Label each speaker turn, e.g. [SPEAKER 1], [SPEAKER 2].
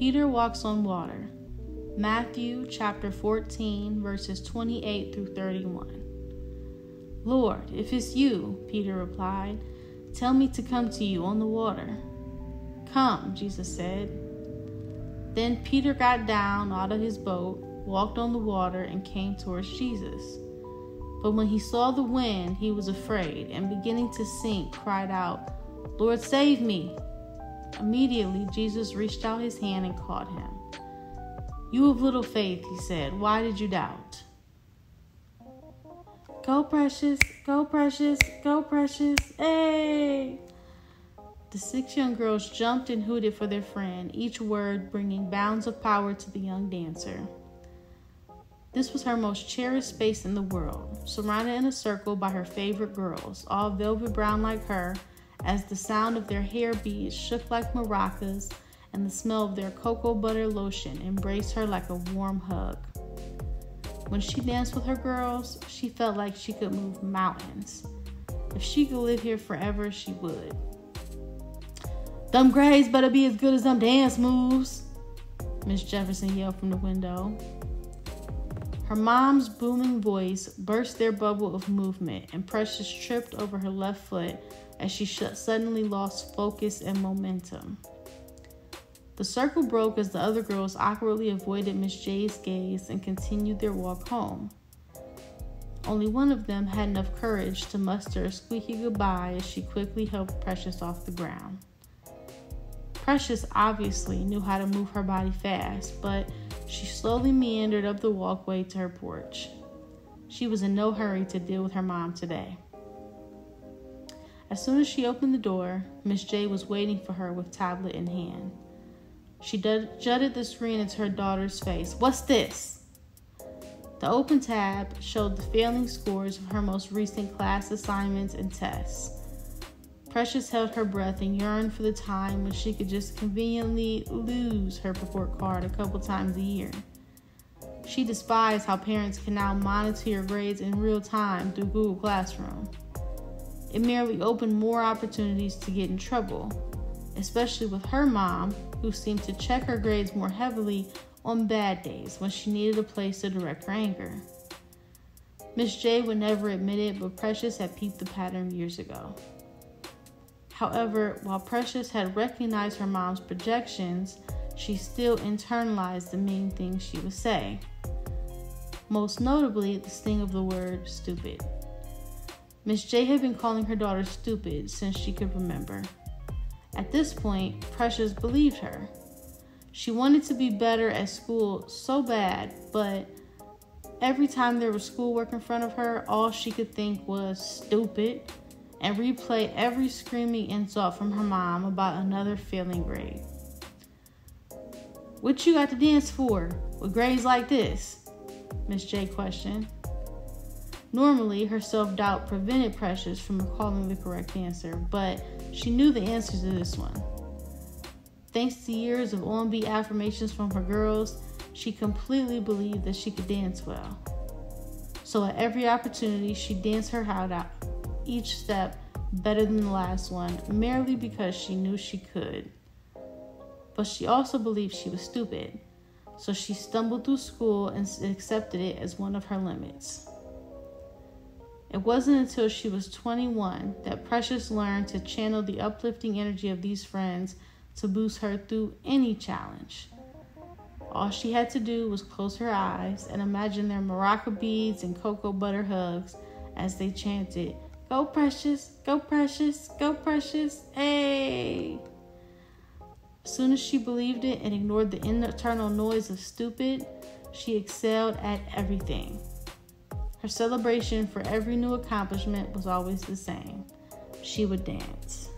[SPEAKER 1] Peter walks on water. Matthew chapter 14, verses 28 through 31. Lord, if it's you, Peter replied, tell me to come to you on the water. Come, Jesus said. Then Peter got down out of his boat, walked on the water, and came towards Jesus. But when he saw the wind, he was afraid, and beginning to sink, cried out, Lord, save me. Immediately, Jesus reached out his hand and caught him. You of little faith, he said, why did you doubt? Go, precious, go, precious, go, precious, hey! The 6 young girls jumped and hooted for their friend, each word bringing bounds of power to the young dancer. This was her most cherished space in the world, surrounded in a circle by her favorite girls, all velvet brown like her, as the sound of their hair beads shook like maracas and the smell of their cocoa butter lotion embraced her like a warm hug. When she danced with her girls, she felt like she could move mountains. If she could live here forever, she would. Them grades better be as good as them dance moves, Miss Jefferson yelled from the window. Her mom's booming voice burst their bubble of movement, and Precious tripped over her left foot as she suddenly lost focus and momentum. The circle broke as the other girls awkwardly avoided Miss J's gaze and continued their walk home. Only one of them had enough courage to muster a squeaky goodbye as she quickly helped Precious off the ground. Precious obviously knew how to move her body fast, but she slowly meandered up the walkway to her porch. She was in no hurry to deal with her mom today. As soon as she opened the door, Miss J was waiting for her with tablet in hand. She jutted the screen into her daughter's face. What's this? The open tab showed the failing scores of her most recent class assignments and tests. Precious held her breath and yearned for the time when she could just conveniently lose her report card a couple times a year. She despised how parents can now monitor your grades in real time through Google Classroom. It merely opened more opportunities to get in trouble, especially with her mom, who seemed to check her grades more heavily on bad days when she needed a place to direct her anger. Miss J would never admit it, but Precious had peeped the pattern years ago. However, while Precious had recognized her mom's projections, she still internalized the mean things she would say. Most notably, the sting of the word stupid. Miss J had been calling her daughter stupid since she could remember. At this point, Precious believed her. She wanted to be better at school so bad, but every time there was schoolwork in front of her, all she could think was stupid and replay every screaming insult from her mom about another failing grade. What you got to dance for with grades like this? Miss J questioned. Normally, her self-doubt prevented Precious from recalling the correct answer, but she knew the answer to this one. Thanks to years of on-beat affirmations from her girls, she completely believed that she could dance well. So at every opportunity, she danced her heart out, each step better than the last one, merely because she knew she could. But she also believed she was stupid, so she stumbled through school and accepted it as one of her limits. It wasn't until she was 21 that Precious learned to channel the uplifting energy of these friends to boost her through any challenge. All she had to do was close her eyes and imagine their maraca beads and cocoa butter hugs as they chanted, "Go Precious, go Precious, go Precious, hey!" As soon as she believed it and ignored the internal noise of stupid, she excelled at everything. Her celebration for every new accomplishment was always the same. She would dance.